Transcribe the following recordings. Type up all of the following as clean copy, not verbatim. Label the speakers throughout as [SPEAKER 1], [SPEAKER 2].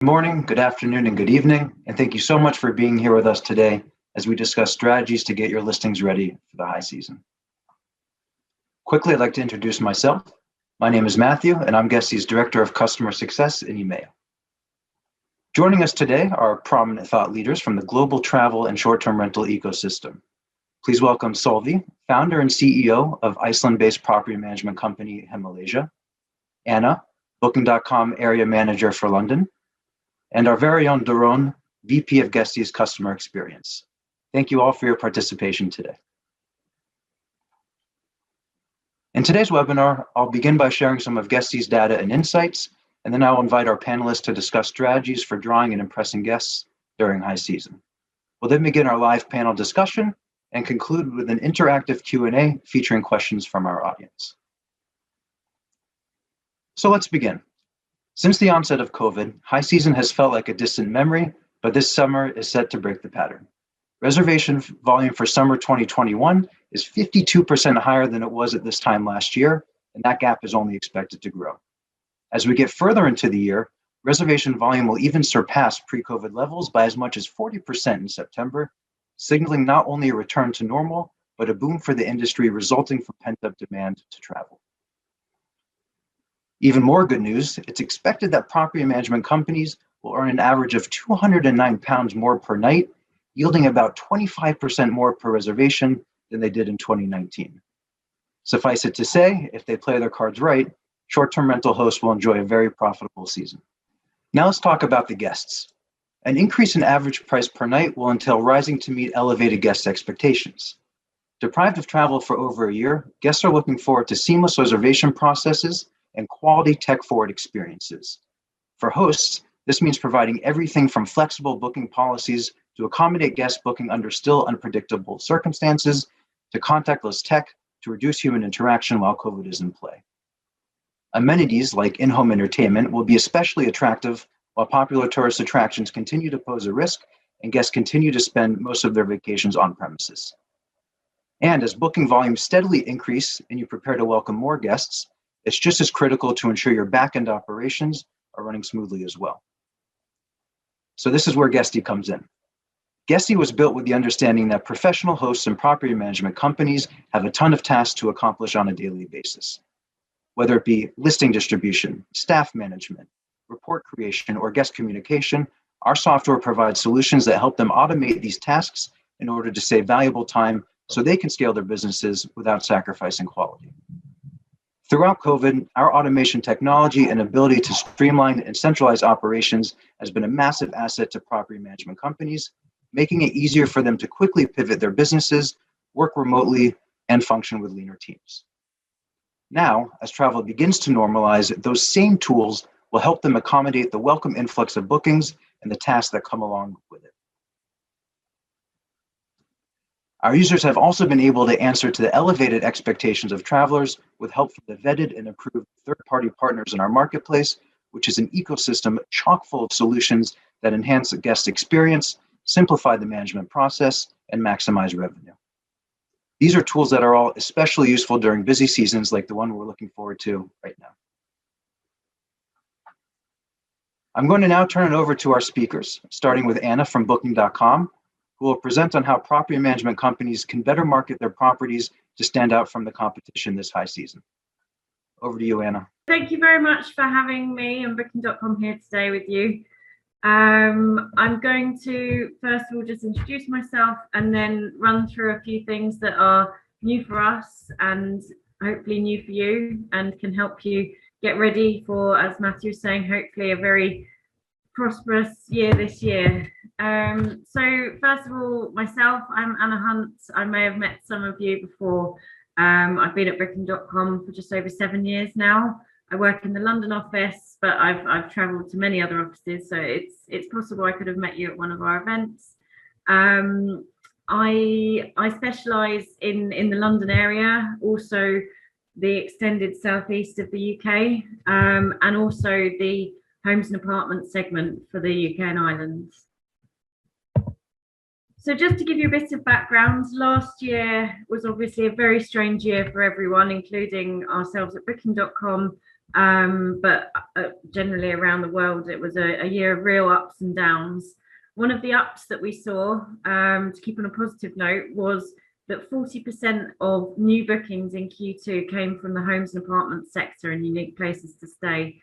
[SPEAKER 1] Good morning, good afternoon, and good evening, and thank you so much for being here with us today as we discuss strategies to get your listings ready for the high season. Quickly, I'd like to introduce myself. My name is Matthew, and I'm Guesty's Director of Customer Success in EMEA. Joining us today are prominent thought leaders from the global travel and short-term rental ecosystem. Please welcome Solvi, founder and CEO of Iceland-based property management company Heimaleiga, Anna, Booking.com area manager for London, and our very own Doron, VP of Guesty's Customer Experience. Thank you all for your participation today. In today's webinar, I'll begin by sharing some of Guesty's data and insights, and then I'll invite our panelists to discuss strategies for drawing and impressing guests during high season. We'll then begin our live panel discussion and conclude with an interactive Q&A featuring questions from our audience. So let's begin. Since the onset of COVID, high season has felt like a distant memory, but this summer is set to break the pattern. Reservation volume for summer 2021 is 52% higher than it was at this time last year, and that gap is only expected to grow. As we get further into the year, reservation volume will even surpass pre-COVID levels by as much as 40% in September, signaling not only a return to normal, but a boom for the industry resulting from pent-up demand to travel. Even more good news, it's expected that property management companies will earn an average of £209 more per night, yielding about 25% more per reservation than they did in 2019. Suffice it to say, if they play their cards right, short-term rental hosts will enjoy a very profitable season. Now let's talk about the guests. An increase in average price per night will entail rising to meet elevated guest expectations. Deprived of travel for over a year, guests are looking forward to seamless reservation processes and quality tech-forward experiences. For hosts, this means providing everything from flexible booking policies to accommodate guest booking under still unpredictable circumstances, to contactless tech to reduce human interaction while COVID is in play. Amenities like in-home entertainment will be especially attractive while popular tourist attractions continue to pose a risk and guests continue to spend most of their vacations on premises. And as booking volumes steadily increase and you prepare to welcome more guests, it's just as critical to ensure your back-end operations are running smoothly as well. So this is where Guesty comes in. Guesty was built with the understanding that professional hosts and property management companies have a ton of tasks to accomplish on a daily basis. Whether it be listing distribution, staff management, report creation, or guest communication, our software provides solutions that help them automate these tasks in order to save valuable time so they can scale their businesses without sacrificing quality. Throughout COVID, our automation technology and ability to streamline and centralize operations has been a massive asset to property management companies, making it easier for them to quickly pivot their businesses, work remotely, and function with leaner teams. Now, as travel begins to normalize, those same tools will help them accommodate the welcome influx of bookings and the tasks that come along with it. Our users have also been able to answer to the elevated expectations of travelers with help from the vetted and approved third-party partners in our marketplace, which is an ecosystem chock full of solutions that enhance the guest experience, simplify the management process, and maximize revenue. These are tools that are all especially useful during busy seasons like the one we're looking forward to right now. I'm going to now turn it over to our speakers, starting with Anna from Booking.com, who will present on how property management companies can better market their properties to stand out from the competition this high season. Over to you, Anna.
[SPEAKER 2] Thank you very much for having me and Booking.com here today with you. I'm going to first of all just introduce myself and then run through a few things that are new for us and hopefully new for you and can help you get ready for, as Matthew was saying, hopefully a very prosperous year this year. So first of all, myself, I'm Anna Hunt. I may have met some of you before. I've been at Booking.com for just over 7 years now. I work in the London office, but I've travelled to many other offices, so it's possible I could have met you at one of our events. I specialise in the London area, also the extended southeast of the UK, and also the homes and apartments segment for the UK and Ireland. So just to give you a bit of background, last year was obviously a very strange year for everyone, including ourselves at Booking.com, but generally around the world, it was a year of real ups and downs. One of the ups that we saw, to keep on a positive note, was that 40% of new bookings in Q2 came from the homes and apartments sector and unique places to stay.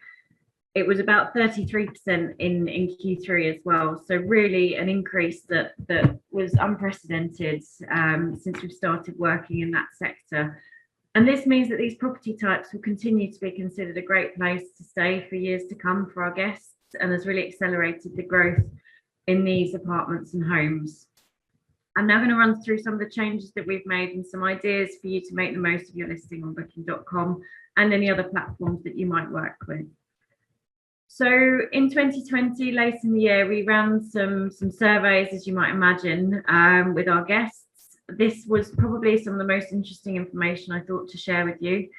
[SPEAKER 2] It was about 33% in Q3 as well. So really an increase that was unprecedented since we've started working in that sector. And this means that these property types will continue to be considered a great place to stay for years to come for our guests, and has really accelerated the growth in these apartments and homes. I'm now going to run through some of the changes that we've made and some ideas for you to make the most of your listing on booking.com and any other platforms that you might work with. So in 2020, late in the year, we ran some surveys, as you might imagine, with our guests. This was probably some of the most interesting information I thought to share with you.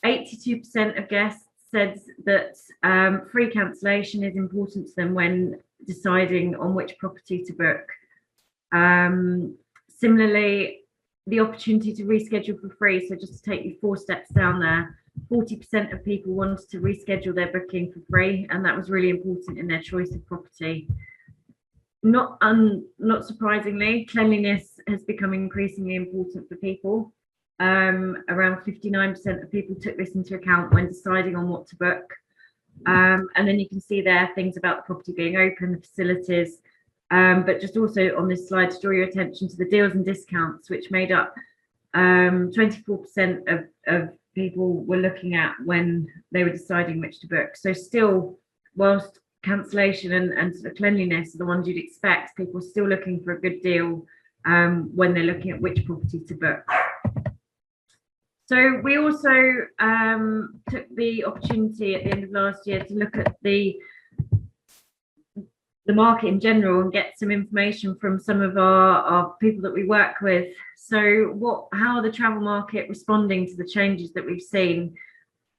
[SPEAKER 2] 82% of guests said that free cancellation is important to them when deciding on which property to book. Similarly, the opportunity to reschedule for free. So just to take you 4 steps down there, 40% of people wanted to reschedule their booking for free, and that was really important in their choice of property. Not surprisingly, cleanliness has become increasingly important for people. Around 59% of people took this into account when deciding on what to book. And then you can see there things about the property being open, the facilities, but just also on this slide to draw your attention to the deals and discounts, which made up 24% of people were looking at when they were deciding which to book. So still, whilst cancellation and sort of cleanliness are the ones you'd expect, people are still looking for a good deal when they're looking at which property to book. So we also took the opportunity at the end of last year to look at the market in general and get some information from some of our people that we work with. So how are the travel market responding to the changes that we've seen?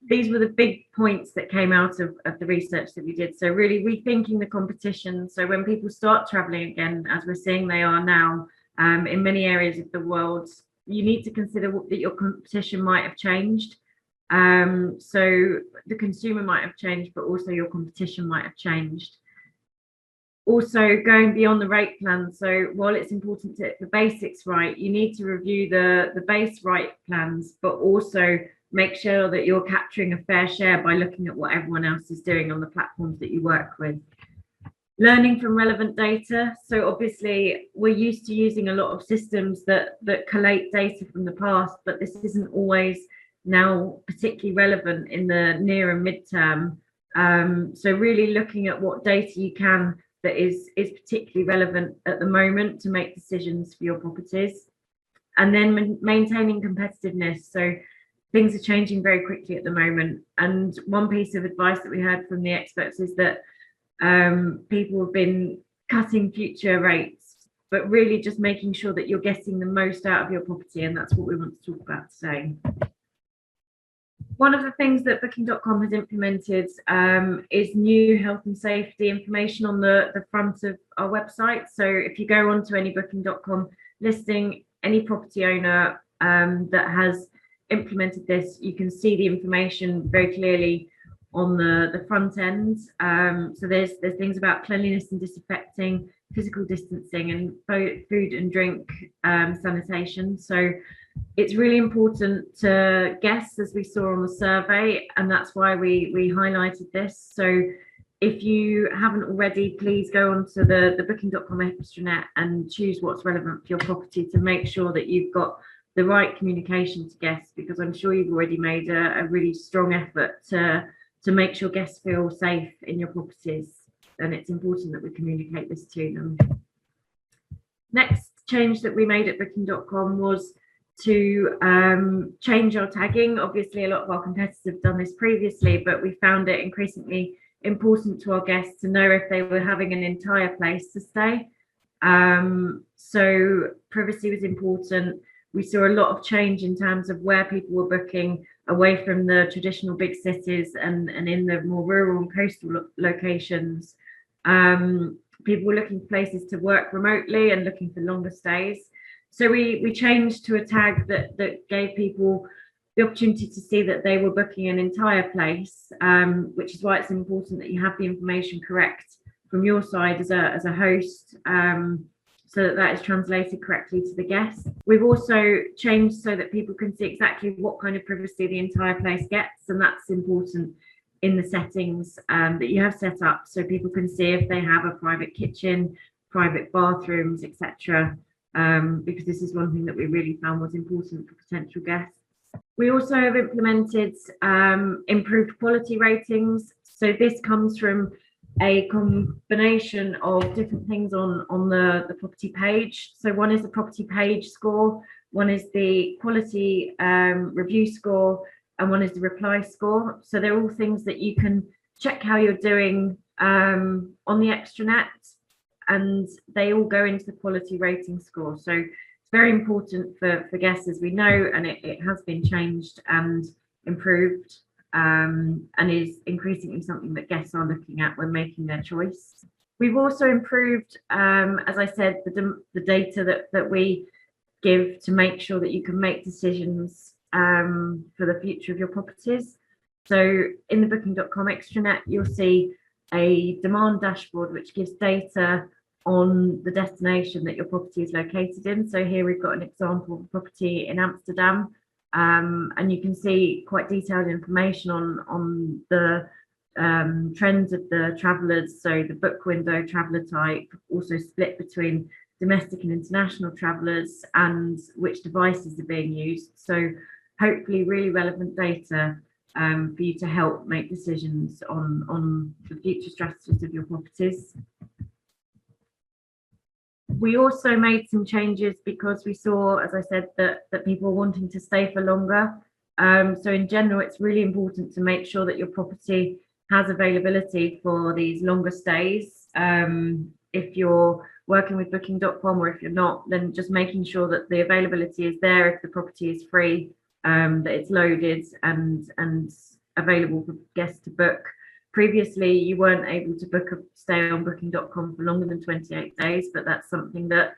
[SPEAKER 2] These were the big points that came out of the research that we did. So really rethinking the competition. So when people start traveling again, as we're seeing they are now in many areas of the world, you need to consider that your competition might have changed. So the consumer might have changed, but also your competition might have changed. Also going beyond the rate plan. So while it's important to get the basics right, you need to review the base rate plans, but also make sure that you're capturing a fair share by looking at what everyone else is doing on the platforms that you work with. Learning from relevant data. So obviously we're used to using a lot of systems that collate data from the past, but this isn't always now particularly relevant in the near and midterm. So really looking at what data you can that is particularly relevant at the moment to make decisions for your properties. And then maintaining competitiveness. So things are changing very quickly at the moment. And one piece of advice that we heard from the experts is that people have been cutting future rates, but really just making sure that you're getting the most out of your property. And that's what we want to talk about today. One of the things that booking.com has implemented is new health and safety information on the front of our website. So if you go onto any booking.com listing, any property owner that has implemented this, you can see the information very clearly on the front end. So there's things about cleanliness and disinfecting, physical distancing, and food and drink sanitation. So it's really important to guests, as we saw on the survey, and that's why we highlighted this. So if you haven't already, please go onto the booking.com extranet and choose what's relevant for your property to make sure that you've got the right communication to guests, because I'm sure you've already made a really strong effort to make sure guests feel safe in your properties, and it's important that we communicate this to them. Next change that we made at booking.com was to change our tagging. Obviously, a lot of our competitors have done this previously, but we found it increasingly important to our guests to know if they were having an entire place to stay. So privacy was important. We saw a lot of change in terms of where people were booking away from the traditional big cities and in the more rural and coastal locations. People were looking for places to work remotely and looking for longer stays. So we changed to a tag that gave people the opportunity to see that they were booking an entire place, which is why it's important that you have the information correct from your side as a host, so that that is translated correctly to the guest. We've also changed so that people can see exactly what kind of privacy the entire place gets, and that's important in the settings that you have set up, so people can see if they have a private kitchen, private bathrooms, etc. Because this is one thing that we really found was important for potential guests. We also have implemented improved quality ratings. So this comes from a combination of different things on the property page. So one is the property page score, one is the quality review score, and one is the reply score. So they're all things that you can check how you're doing on the extranet, and they all go into the quality rating score. So it's very important for guests, as we know, and it has been changed and improved, and is increasingly something that guests are looking at when making their choice. We've also improved, as I said, the data that we give to make sure that you can make decisions for the future of your properties. So in the booking.com extranet, you'll see a demand dashboard which gives data on the destination that your property is located in. So here we've got an example of a property in Amsterdam, and you can see quite detailed information on the trends of the travellers. So the book window, traveller type, also split between domestic and international travellers, and which devices are being used. So hopefully really relevant data for you to help make decisions on the future strategies of your properties. We also made some changes because we saw, as I said, that people are wanting to stay for longer. So in general, it's really important to make sure that your property has availability for these longer stays. If you're working with booking.com, or if you're not, then just making sure that the availability is there if the property is free, that it's loaded and available for guests to book. Previously, you weren't able to book a stay on booking.com for longer than 28 days, but that's something that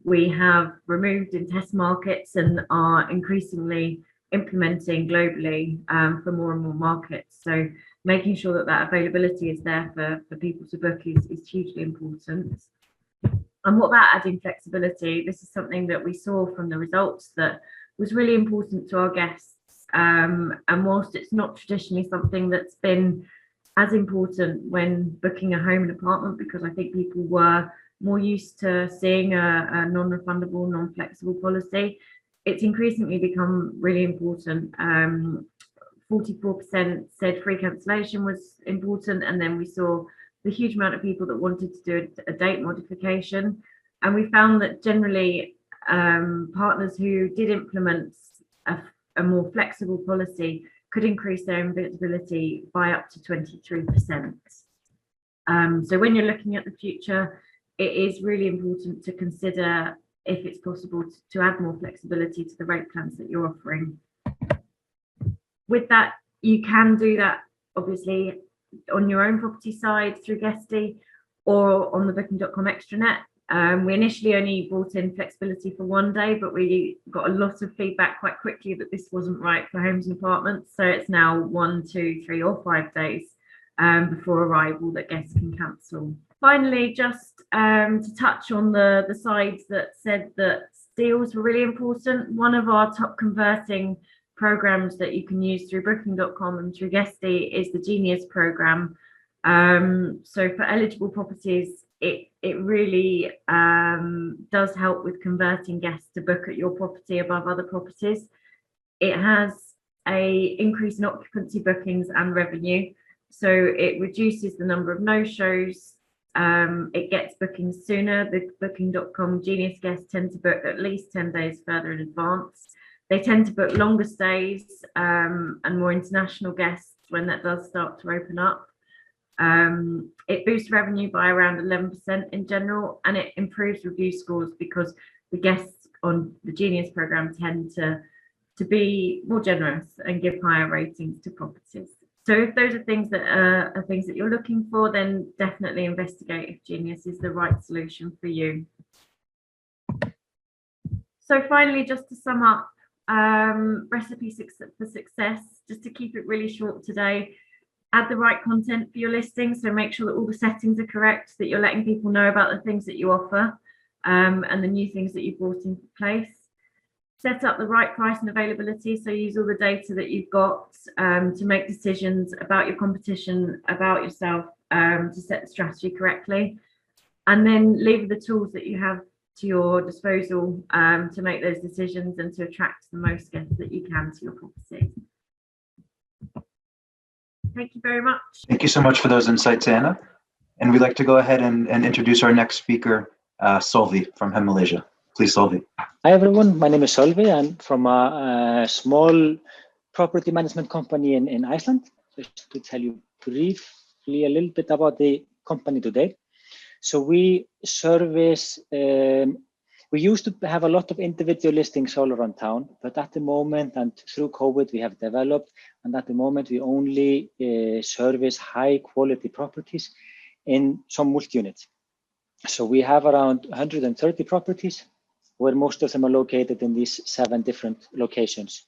[SPEAKER 2] we have removed in test markets and are increasingly implementing globally for more and more markets. So making sure that that availability is there for people to book is hugely important. And what about adding flexibility? This is something that we saw from the results that was really important to our guests. And whilst it's not traditionally something that's been as important when booking a home and apartment, because I think people were more used to seeing a non-refundable, non-flexible policy, it's increasingly become really important. 44% said free cancellation was important, and then we saw the huge amount of people that wanted to do a date modification. And we found that generally partners who did implement a more flexible policy could increase their invisibility by up to 23%. So when you're looking at the future, it is really important to consider if it's possible to add more flexibility to the rate plans that you're offering. With that, you can do that obviously on your own property side through Guesty or on the booking.com extranet. We initially only brought in flexibility for 1 day, but we got a lot of feedback quite quickly that this wasn't right for homes and apartments. So it's now 1, 2, 3 or 5 days before arrival that guests can cancel. Finally, just to touch on the sides that said that deals were really important. One of our top converting programs that you can use through booking.com and through Guesty is the Genius program. So for eligible properties, it really does help with converting guests to book at your property above other properties. It has a increase in occupancy bookings and revenue, so it reduces the number of no-shows. It gets bookings sooner. The booking.com Genius guests tend to book at least 10 days further in advance. They tend to book longer stays and more international guests when that does start to open up. It boosts revenue by around 11% in general, and it improves review scores because the guests on the Genius program tend to be more generous and give higher ratings to properties. So if those are things that you're looking for, then definitely investigate if Genius is the right solution for you. So finally, just to sum up, recipe for success, just to keep it really short today. Add the right content for your listing, so make sure that all the settings are correct, that you're letting people know about the things that you offer, and the new things that you've brought into place. Set up the right price and availability, so use all the data that you've got to make decisions about your competition, about yourself, to set the strategy correctly, and then leave the tools that you have to your disposal to make those decisions and to attract the most guests that you can to your property. Thank you very much.
[SPEAKER 1] Thank you so much for those insights, Anna. And we'd like to go ahead and introduce our next speaker, Solvi from Heimaleiga. Please, Solvi.
[SPEAKER 3] Hi, everyone. My name is Solvi. I'm from a small property management company in Iceland. Just to tell you briefly a little bit about the company today. So we service, we used to have a lot of individual listings all around town, but at the moment and through COVID, we have developed, and at the moment we only service high quality properties in some multi-units. So we have around 130 properties, where most of them are located in these 7 different locations.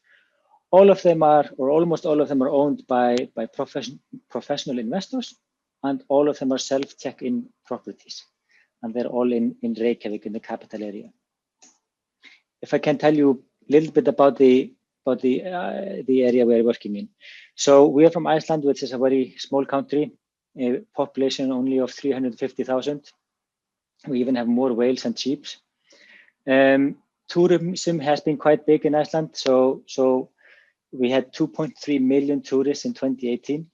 [SPEAKER 3] All of them are, or almost all of them are owned by professional investors, and all of them are self-check-in properties. And they're all in Reykjavik, in the capital area. If I can tell you a little bit about the area we're working in. So we are from Iceland, which is a very small country, a population only of 350,000. We even have more whales and sheep. Tourism has been quite big in Iceland. So we had 2.3 million tourists in 2018.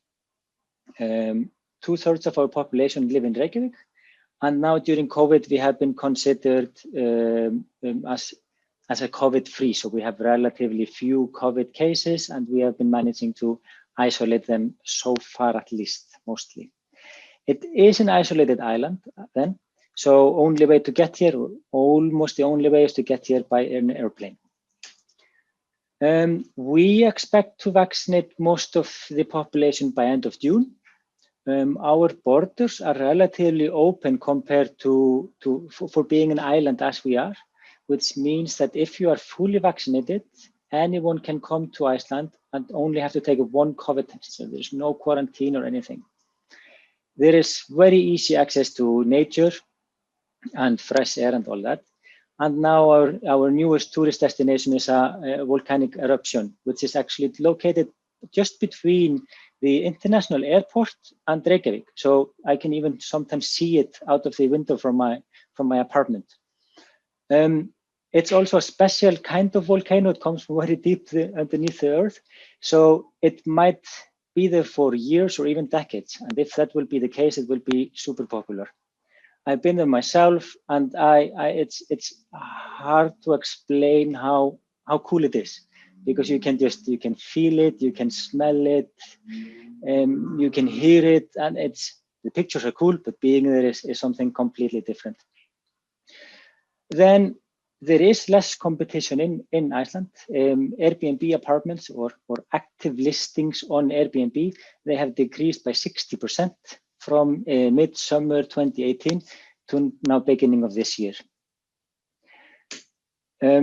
[SPEAKER 3] 2/3 of our population live in Reykjavik. And now during COVID, we have been considered as a COVID-free. So we have relatively few COVID cases, and we have been managing to isolate them so far, at least, mostly. It is an isolated island then. So only way to get here, or almost the only way, is to get here by an airplane. We expect to vaccinate most of the population by end of June. Our borders are relatively open compared for being an island as we are, which means that if you are fully vaccinated, anyone can come to Iceland and only have to take 1 COVID test. So there's no quarantine or anything. There is very easy access to nature and fresh air and all that. And now our newest tourist destination is a volcanic eruption, which is actually located just between the international airport and Reykjavik. So I can even sometimes see it out of the window from my apartment. It's also a special kind of volcano. It comes from very deep underneath the earth. So it might be there for years or even decades. And if that will be the case, it will be super popular. I've been there myself, and it's hard to explain how cool it is, because you can feel it, you can smell it, you can hear it, and the pictures are cool, but being there is something completely different. Then there is less competition in Iceland. Airbnb apartments or active listings on Airbnb, they have decreased by 60% from mid-summer 2018 to now beginning of this year.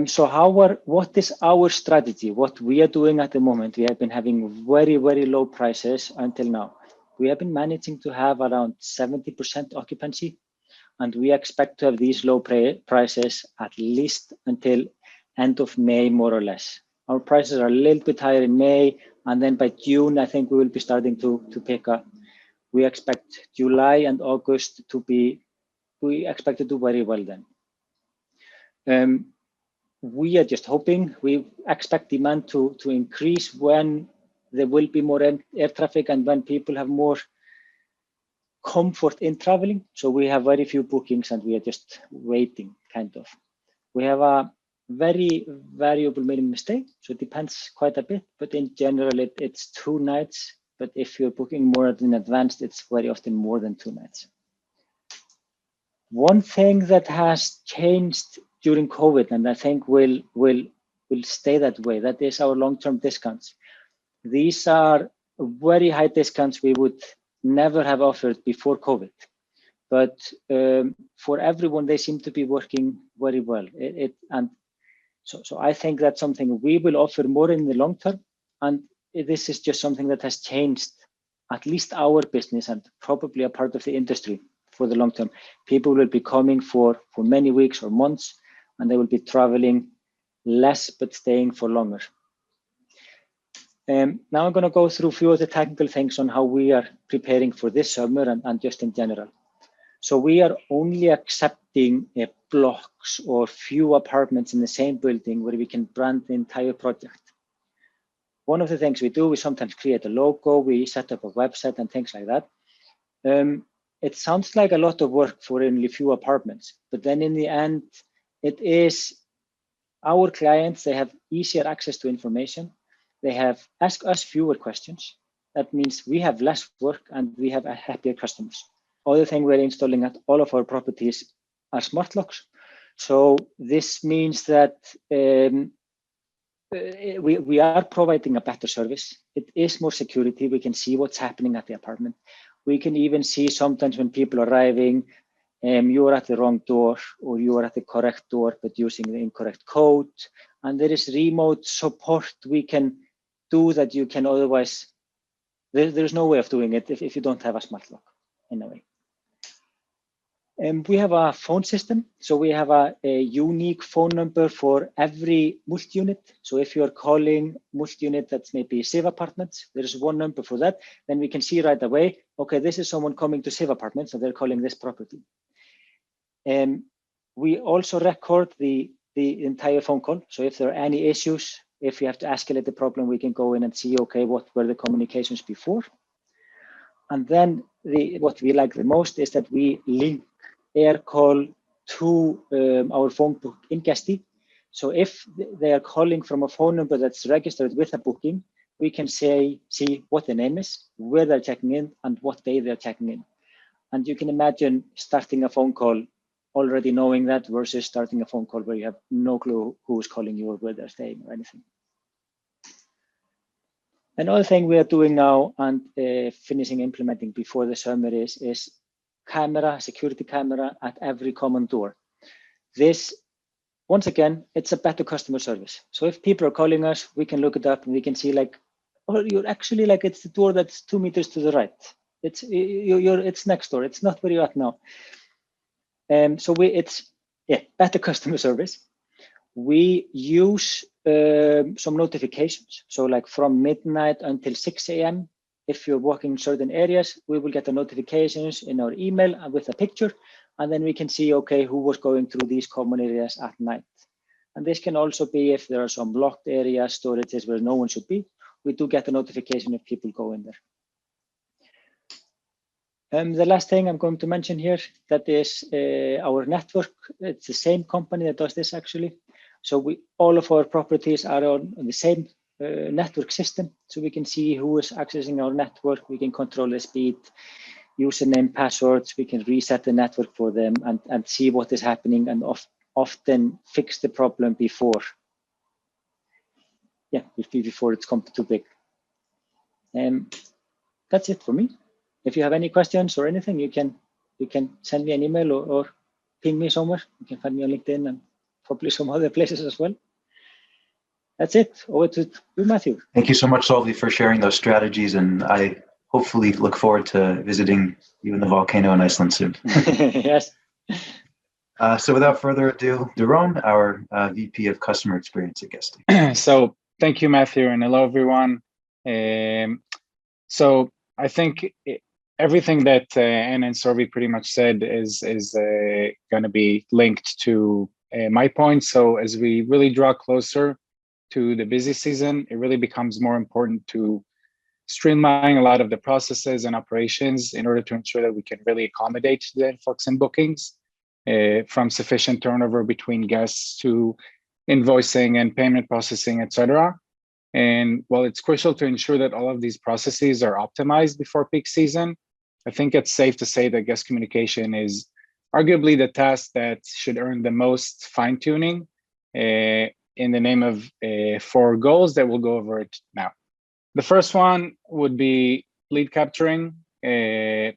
[SPEAKER 3] So what is our strategy? What we are doing at the moment, we have been having very, very low prices until now. We have been managing to have around 70% occupancy, and we expect to have these low prices at least until end of May, more or less. Our prices are a little bit higher in May, and then by June, I think we will be starting to pick up. We expect July and August we expect to do very well then. We are just hoping, we expect demand to increase when there will be more air traffic and when people have more comfort in traveling. So we have very few bookings and we are just waiting, kind of. We have a very variable minimum stay, so it depends quite a bit, but in general, it's 2 nights. But if you're booking more in advance, it's very often more than 2 nights. One thing that has changed during COVID, and I think will stay that way, that is our long-term discounts. These are very high discounts we would never have offered before COVID. But for everyone, they seem to be working very well. And So I think that's something we will offer more in the long term. And this is just something that has changed at least our business and probably a part of the industry for the long term. People will be coming for many weeks or months, and they will be traveling less but staying for longer. Now I'm going to go through a few of the technical things on how we are preparing for this summer and just in general. So we are only accepting blocks or few apartments in the same building where we can brand the entire project. One of the things we do is sometimes create a logo, we set up a website and things like that. It sounds like a lot of work for only few apartments, but then in the end, it is our clients, they have easier access to information. They have asked us fewer questions. That means we have less work and we have happier customers. Other thing we're installing at all of our properties are smart locks. So this means that we are providing a better service. It is more security. We can see what's happening at the apartment. We can even see sometimes when people are arriving, you are at the wrong door or you are at the correct door, but using the incorrect code. And there is remote support we can do that you can otherwise, there's no way of doing it if you don't have a smart lock in a way. We have a phone system. So we have a unique phone number for every multi-unit. So if you're calling multi-unit that's maybe Civ Apartments, there's one number for that. Then we can see right away, okay, this is someone coming to Civ Apartments, so they're calling this property. We also record the entire phone call. So if there are any issues, if you have to escalate the problem, we can go in and see, okay, what were the communications before? And then what we like the most is that we link air call to our phone book in Guesty. So if they are calling from a phone number that's registered with a booking, we can see what the name is, where they're checking in, and what day they're checking in. And you can imagine starting a phone call already knowing that versus starting a phone call where you have no clue who's calling you or where they're staying or anything. Another thing we are doing now and finishing implementing before the summer is security camera at every common door. This, once again, it's a better customer service. So if people are calling us, we can look it up and we can see like, oh, you're actually like, it's the door that's 2 meters to the right. It's next door. It's not where you're at now. So it's better customer service. We use some notifications. So like from midnight until 6 a.m. If you're walking in certain areas, we will get the notifications in our email and with a picture, and then we can see, okay, who was going through these common areas at night. And this can also be if there are some locked areas, storages where no one should be. We do get a notification if people go in there. The last thing I'm going to mention here, that is our network. It's the same company that does this actually. So all of our properties are on the same network system, so we can see who is accessing our network. We can control the speed, username, passwords. We can reset the network for them and see what is happening and often fix the problem before it's come too big. That's it for me. If you have any questions or anything, you can send me an email or ping me somewhere. You can find me on LinkedIn and probably some other places as well. That's it. Over to you, Matthew.
[SPEAKER 1] Thank you so much, Solvi, for sharing those strategies. And I hopefully look forward to visiting you in the volcano in Iceland soon.
[SPEAKER 3] Yes.
[SPEAKER 1] So without further ado, Daron, our VP of Customer Experience at Guesty.
[SPEAKER 4] So thank you, Matthew, and hello, everyone. So I think everything that Anna and Solvi pretty much said is going to be linked to my point. So as we really draw closer to the busy season, it really becomes more important to streamline a lot of the processes and operations in order to ensure that we can really accommodate the influx in bookings, from sufficient turnover between guests to invoicing and payment processing, etc. And while it's crucial to ensure that all of these processes are optimized before peak season, I think it's safe to say that guest communication is arguably the task that should earn the most fine-tuning in the name of 4 goals that we'll go over it now. The first one would be lead capturing. Though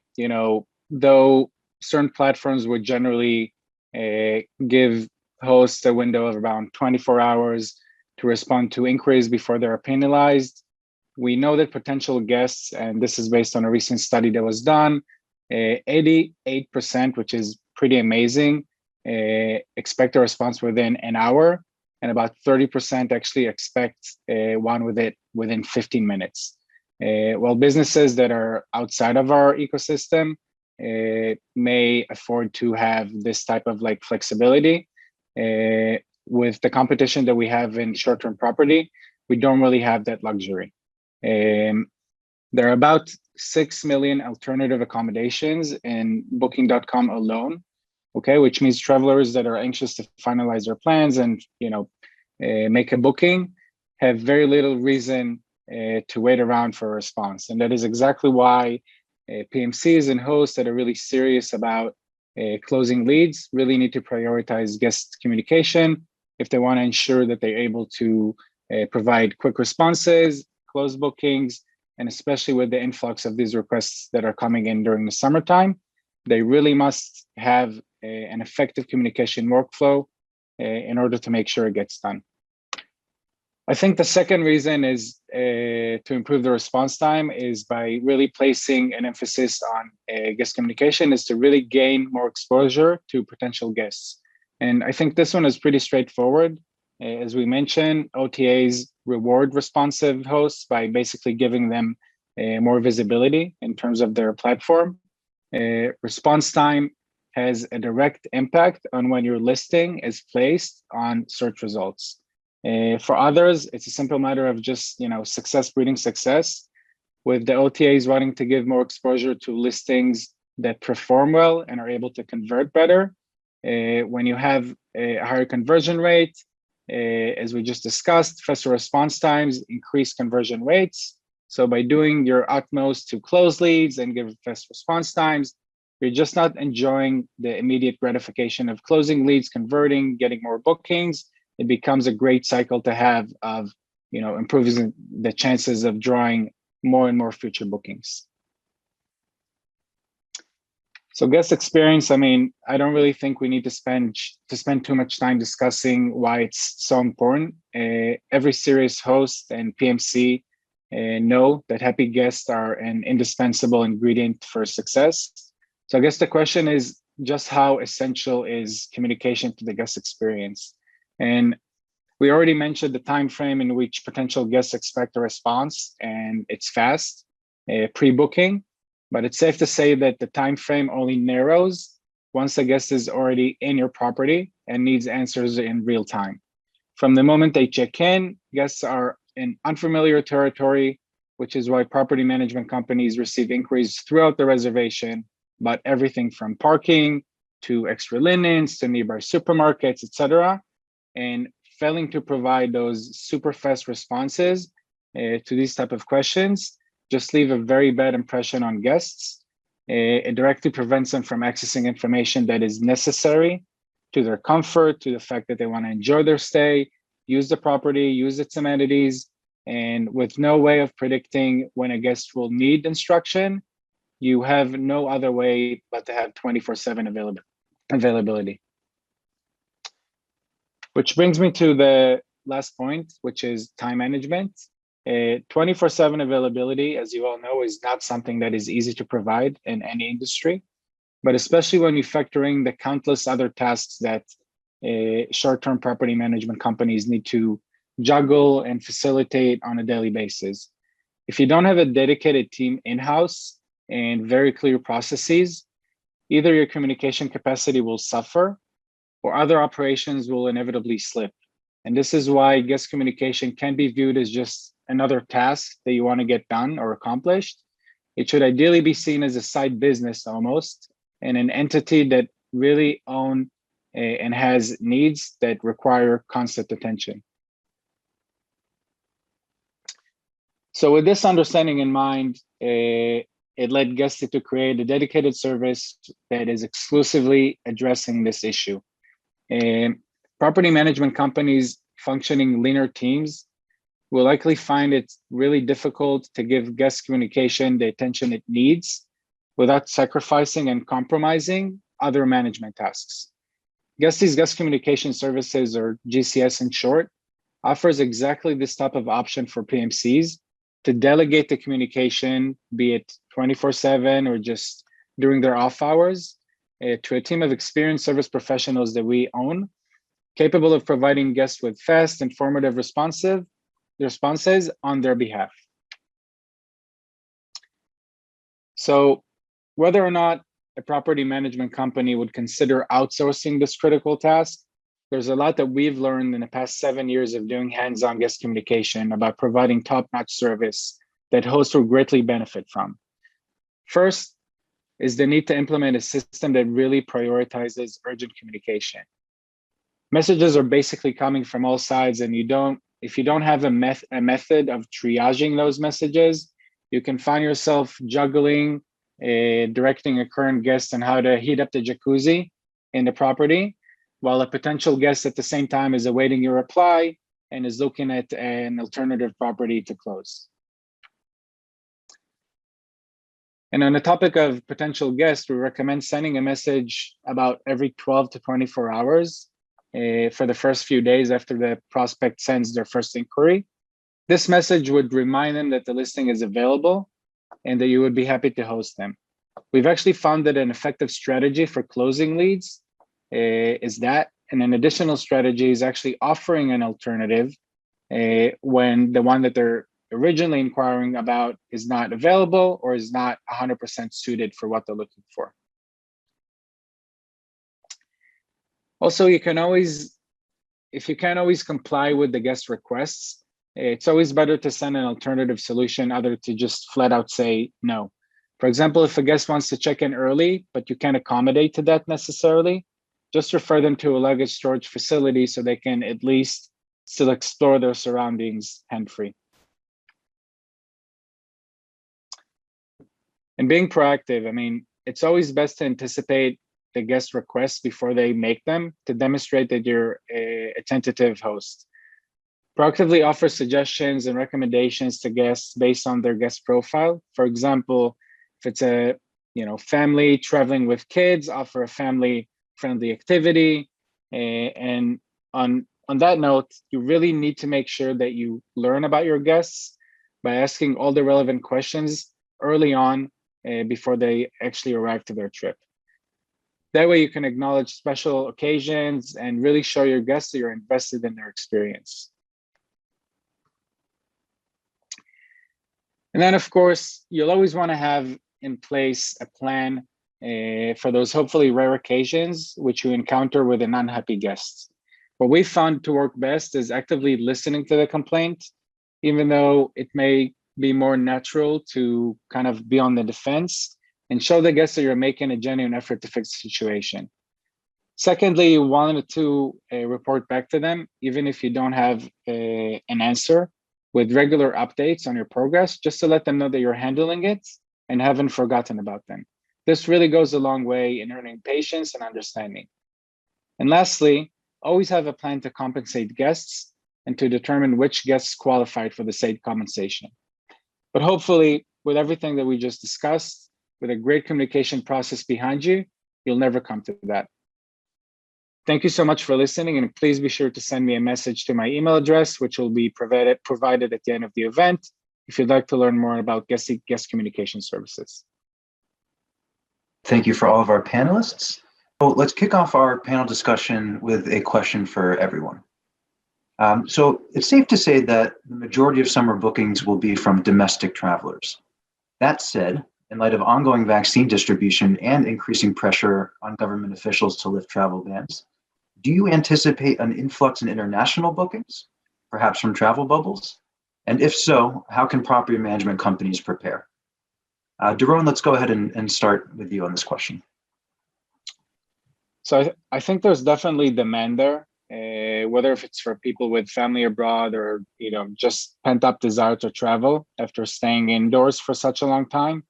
[SPEAKER 4] certain platforms would generally give hosts a window of around 24 hours to respond to inquiries before they're penalized. We know that potential guests, and this is based on a recent study that was done, 88%, which is pretty amazing, expect a response within an hour, and about 30% actually expect one within 15 minutes. While businesses that are outside of our ecosystem may afford to have this type of like flexibility, with the competition that we have in short-term property, we don't really have that luxury. There are about 6 million alternative accommodations in Booking.com alone, okay, which means travelers that are anxious to finalize their plans and make a booking have very little reason to wait around for a response. And that is exactly why PMCs and hosts that are really serious about closing leads really need to prioritize guest communication if they want to ensure that they're able to provide quick responses, close bookings, and especially with the influx of these requests that are coming in during the summertime, they really must have an effective communication workflow in order to make sure it gets done. I think the second reason is to improve the response time is by really placing an emphasis on guest communication is to really gain more exposure to potential guests. And I think this one is pretty straightforward. As we mentioned, OTAs reward responsive hosts by basically giving them more visibility in terms of their platform. Response time has a direct impact on when your listing is placed on search results. For others, it's a simple matter of just success breeding success, with the OTAs wanting to give more exposure to listings that perform well and are able to convert better. When you have a higher conversion rate, as we just discussed, faster response times increase conversion rates. So by doing your utmost to close leads and give fast response times, you're just not enjoying the immediate gratification of closing leads, converting, getting more bookings. It becomes a great cycle to have of improving the chances of drawing more and more future bookings. So guest experience, I mean, I don't really think we need to spend too much time discussing why it's so important. Every serious host and PMC know that happy guests are an indispensable ingredient for success. So I guess the question is just how essential is communication to the guest experience? And we already mentioned the time frame in which potential guests expect a response, and it's fast, pre-booking. But it's safe to say that the time frame only narrows once the guest is already in your property and needs answers in real time. From the moment they check in, guests are in unfamiliar territory, which is why property management companies receive inquiries throughout the reservation about everything from parking to extra linens to nearby supermarkets, etc. And failing to provide those super fast responses to these type of questions just leave a very bad impression on guests. It directly prevents them from accessing information that is necessary to their comfort, to the fact that they want to enjoy their stay, use the property, use its amenities, and with no way of predicting when a guest will need instruction, you have no other way but to have 24/7 availability. Which brings me to the last point, which is time management. 24/7 availability, as you all know, is not something that is easy to provide in any industry, but especially when you factor in the countless other tasks that short-term property management companies need to juggle and facilitate on a daily basis. If you don't have a dedicated team in-house and very clear processes, either your communication capacity will suffer or other operations will inevitably slip. And this is why guest communication can be viewed as just another task that you want to get done or accomplished. It should ideally be seen as a side business almost, and an entity that really owns and has needs that require constant attention. So with this understanding in mind, it led Guesty to create a dedicated service that is exclusively addressing this issue. Property management companies functioning leaner teams will likely find it really difficult to give guest communication the attention it needs without sacrificing and compromising other management tasks. Guesty's Guest Communication Services, or GCS in short, offers exactly this type of option for PMCs to delegate the communication, be it 24/7 or just during their off hours, to a team of experienced service professionals that we own, capable of providing guests with fast, informative responses on their behalf. So whether or not a property management company would consider outsourcing this critical task, there's a lot that we've learned in the past 7 years of doing hands-on guest communication about providing top-notch service that hosts will greatly benefit from. First is the need to implement a system that really prioritizes urgent communication. Messages are basically coming from all sides, and if you don't have a method of triaging those messages, you can find yourself juggling, directing a current guest on how to heat up the jacuzzi in the property, while a potential guest at the same time is awaiting your reply and is looking at an alternative property to close. And on the topic of potential guests, we recommend sending a message about every 12 to 24 hours for the first few days after the prospect sends their first inquiry. This message would remind them that the listing is available and that you would be happy to host them. We've actually found that an effective strategy for closing leads is that, and an additional strategy is actually offering an alternative when the one that they're originally inquiring about is not available or is not 100% suited for what they're looking for. Also, you can always, if you can't always comply with the guest requests, it's always better to send an alternative solution other to just flat out say no. For example, if a guest wants to check in early, but you can't accommodate to that necessarily, just refer them to a luggage storage facility so they can at least still explore their surroundings hand-free. And being proactive, I mean, it's always best to anticipate the guest requests before they make them to demonstrate that you're a tentative host. Proactively offer suggestions and recommendations to guests based on their guest profile. For example, if it's a family traveling with kids, offer a family-friendly activity. And on that note, you really need to make sure that you learn about your guests by asking all the relevant questions early on before they actually arrive to their trip. That way you can acknowledge special occasions and really show your guests that you're invested in their experience. And then, of course, you'll always want to have in place a plan for those hopefully rare occasions which you encounter with an unhappy guest. What we found to work best is actively listening to the complaint, even though it may be more natural to kind of be on the defense, and show the guests that you're making a genuine effort to fix the situation. Secondly, you wanted to report back to them, even if you don't have an answer, with regular updates on your progress, just to let them know that you're handling it and haven't forgotten about them. This really goes a long way in earning patience and understanding. And lastly, always have a plan to compensate guests and to determine which guests qualified for the said compensation. But hopefully, with everything that we just discussed, with a great communication process behind you, you'll never come to that. Thank you so much for listening, and please be sure to send me a message to my email address, which will be provided at the end of the event, if you'd like to learn more about guest communication services.
[SPEAKER 1] Thank you for all of our panelists. So let's kick off our panel discussion with a question for everyone. So it's safe to say that the majority of summer bookings will be from domestic travelers. That said, in light of ongoing vaccine distribution and increasing pressure on government officials to lift travel bans, do you anticipate an influx in international bookings, perhaps from travel bubbles? And if so, how can property management companies prepare? Doron, let's go ahead and start with you on this question.
[SPEAKER 4] So I think there's definitely demand there, whether if it's for people with family abroad or just pent-up desire to travel after staying indoors for such a long time.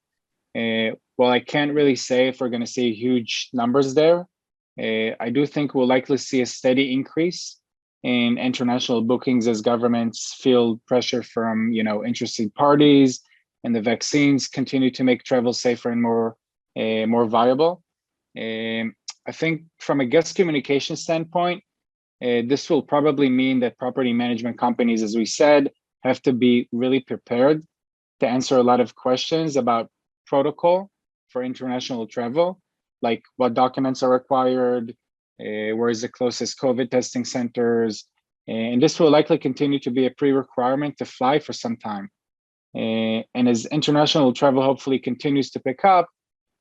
[SPEAKER 4] Well, I can't really say if we're going to see huge numbers there. I do think we'll likely see a steady increase in international bookings as governments feel pressure from interested parties, and the vaccines continue to make travel safer and more viable. I think from a guest communication standpoint, this will probably mean that property management companies, as we said, have to be really prepared to answer a lot of questions about protocol for international travel, like what documents are required, where is the closest COVID testing centers, and this will likely continue to be a pre-requirement to fly for some time. And as international travel hopefully continues to pick up,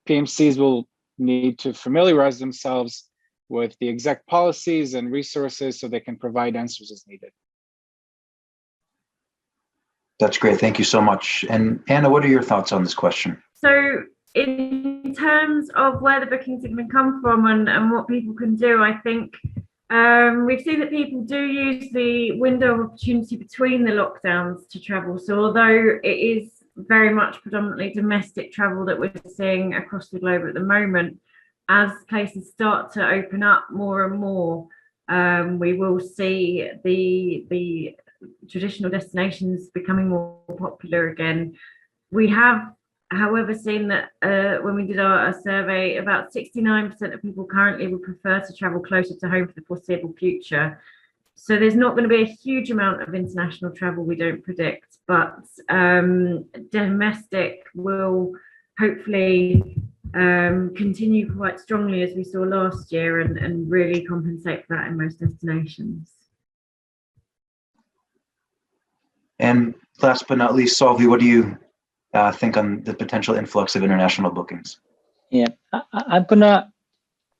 [SPEAKER 4] PMCs will need to familiarize themselves with the exact policies and resources so they can provide answers as needed.
[SPEAKER 1] That's great. Thank you so much. And Anna, what are your thoughts on this question?
[SPEAKER 2] So in terms of where the bookings have been come from and what people can do, I think we've seen that people do use the window of opportunity between the lockdowns to travel. So although it is very much predominantly domestic travel that we're seeing across the globe at the moment, as places start to open up more and more, we will see the traditional destinations becoming more popular again. We have, however, seen that when we did our survey, about 69% of people currently would prefer to travel closer to home for the foreseeable future. So there's not going to be a huge amount of international travel, we don't predict, but domestic will hopefully continue quite strongly as we saw last year and really compensate for that in most destinations.
[SPEAKER 1] And last but not least, Solvi, what do you think on the potential influx of international bookings?
[SPEAKER 3] Yeah, I'm gonna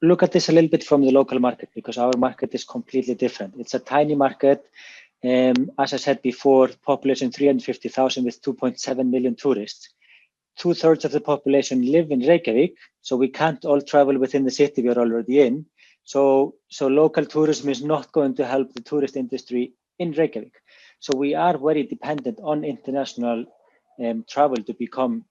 [SPEAKER 3] look at this a little bit from the local market because our market is completely different. It's a tiny market. As I said before, population 350,000 with 2.7 million tourists. 2/3 of the population live in Reykjavik, so we can't all travel within the city we're already in. So local tourism is not going to help the tourist industry in Reykjavik. So we are very dependent on international travel to become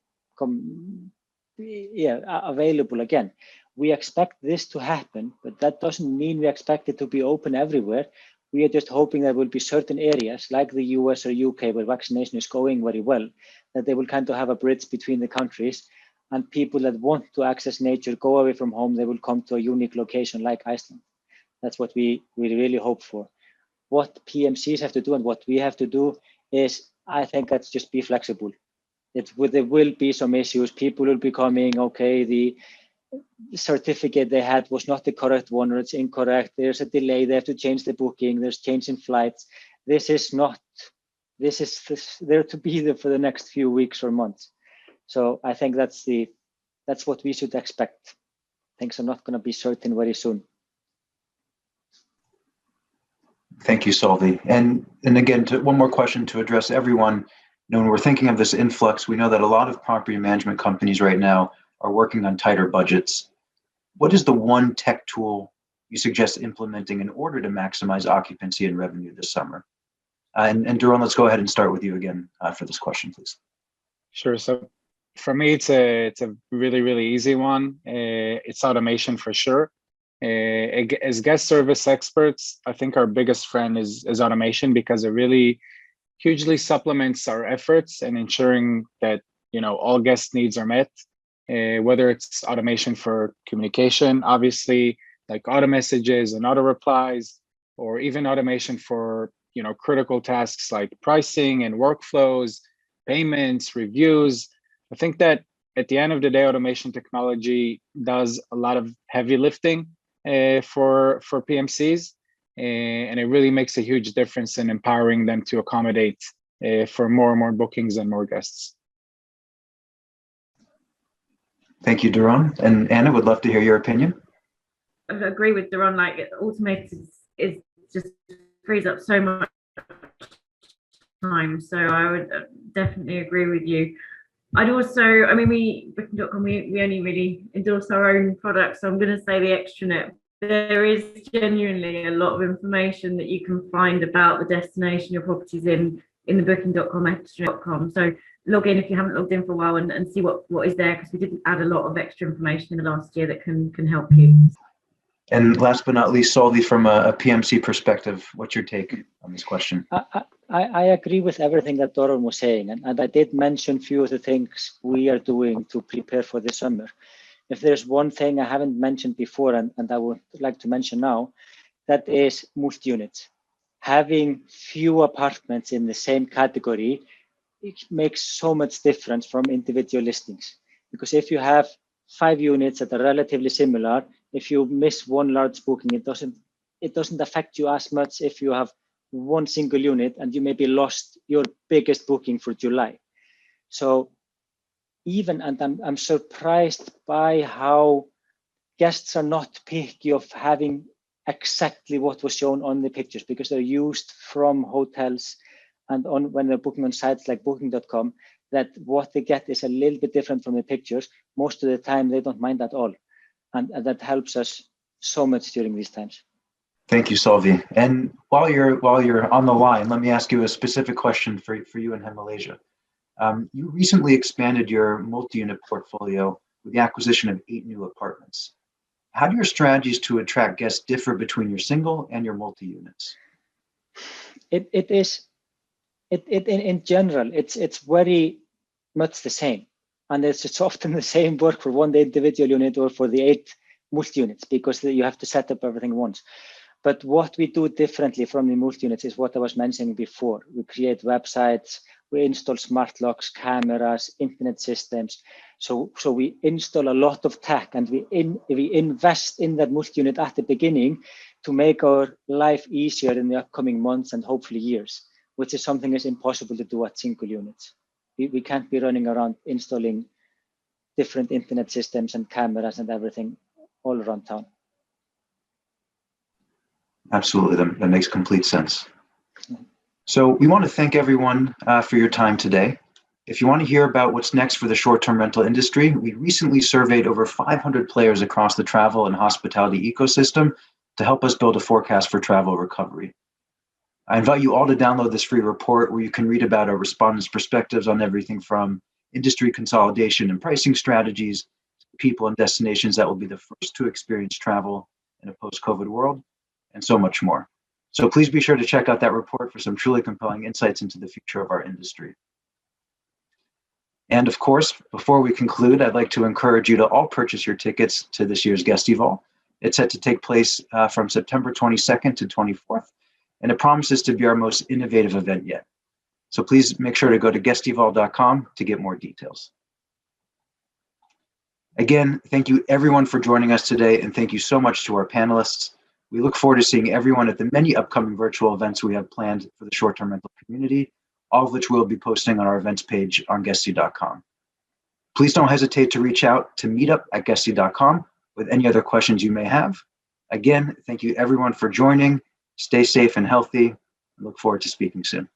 [SPEAKER 3] available again. We expect this to happen, but that doesn't mean we expect it to be open everywhere. We are just hoping there will be certain areas like the US or UK where vaccination is going very well, that they will kind of have a bridge between the countries, and people that want to access nature, go away from home, they will come to a unique location like Iceland. That's what we really hope for. What PMCs have to do and what we have to do is, I think, that's just be flexible. There will be some issues. People will be coming, okay, the certificate they had was not the correct one, or it's incorrect. There's a delay. They have to change the booking. There's change in flights. This is there to be there for the next few weeks or months. So I think that's what we should expect. Things are not going to be certain very soon.
[SPEAKER 1] Thank you, Solvi. And again, one more question to address everyone. When we're thinking of this influx, we know that a lot of property management companies right now are working on tighter budgets. What is the one tech tool you suggest implementing in order to maximize occupancy and revenue this summer? And Doron, let's go ahead and start with you again for this question, please.
[SPEAKER 4] Sure. So for me, it's a really easy one. It's automation for sure. As guest service experts, I think our biggest friend is automation, because it really hugely supplements our efforts in ensuring that all guest needs are met. Whether it's automation for communication, obviously, like auto messages and auto replies, or even automation for critical tasks like pricing and workflows, payments, reviews. I think that at the end of the day, automation technology does a lot of heavy lifting for PMCs, and it really makes a huge difference in empowering them to accommodate for more and more bookings and more guests.
[SPEAKER 1] Thank you, Doron. And Anna, would love to hear your opinion.
[SPEAKER 2] I agree with Doron. Like, automated is just frees up so much time. So I would definitely agree with you. I'd also, Booking.com, we only really endorse our own products. So I'm going to say the extranet. There is genuinely a lot of information that you can find about the destination your property's in the Booking.com, extranet.com. So log in if you haven't logged in for a while and see what is there, because we did add a lot of extra information in the last year that can help you.
[SPEAKER 1] And last but not least, Solvi, from a PMC perspective, what's your take on this question?
[SPEAKER 3] I agree with everything that Doron was saying, and I did mention a few of the things we are doing to prepare for the summer. if there's one thing I haven't mentioned before and I would like to mention now, that is multi-units. Having few apartments in the same category, it makes so much difference from individual listings. Because if you have 5 units that are relatively similar, if you miss one large booking, it doesn't affect you as much if you have one single unit and you maybe lost your biggest booking for July. So even, and I'm surprised by how guests are not picky of having exactly what was shown on the pictures, because they're used from hotels and on when they're booking on sites like booking.com, that what they get is a little bit different from the pictures. Most of the time they don't mind at all, and that helps us so much during these times.
[SPEAKER 1] Thank you, Solvi. And while you're on the line, let me ask you a specific question for you in Heimaleiga. You recently expanded your multi-unit portfolio with the acquisition of 8 new apartments. How do your strategies to attract guests differ between your single and your multi-units?
[SPEAKER 3] In general, it's very much the same, and it's often the same work for one individual unit or for the 8 multi-units, because you have to set up everything once. But what we do differently from the multi-units is what I was mentioning before. We create websites, we install smart locks, cameras, internet systems. So we install a lot of tech, and we invest in that multi-unit at the beginning to make our life easier in the upcoming months and hopefully years, which is something that's impossible to do at single units. We can't be running around installing different internet systems and cameras and everything all around town.
[SPEAKER 1] Absolutely, that makes complete sense. So we want to thank everyone for your time today. If you want to hear about what's next for the short-term rental industry, we recently surveyed over 500 players across the travel and hospitality ecosystem to help us build a forecast for travel recovery. I invite you all to download this free report where you can read about our respondents' perspectives on everything from industry consolidation and pricing strategies to people and destinations that will be the first to experience travel in a post-COVID world, and so much more. So please be sure to check out that report for some truly compelling insights into the future of our industry. And of course, before we conclude, I'd like to encourage you to all purchase your tickets to this year's Guestival. It's set to take place from September 22nd to 24th, and it promises to be our most innovative event yet. So please make sure to go to guestival.com to get more details. Again, thank you everyone for joining us today, and thank you so much to our panelists. We look forward to seeing everyone at the many upcoming virtual events we have planned for the short-term rental community, all of which we'll be posting on our events page on guesty.com. Please don't hesitate to reach out to meetup@guesty.com with any other questions you may have. Again, thank you everyone for joining. Stay safe and healthy. I look forward to speaking soon.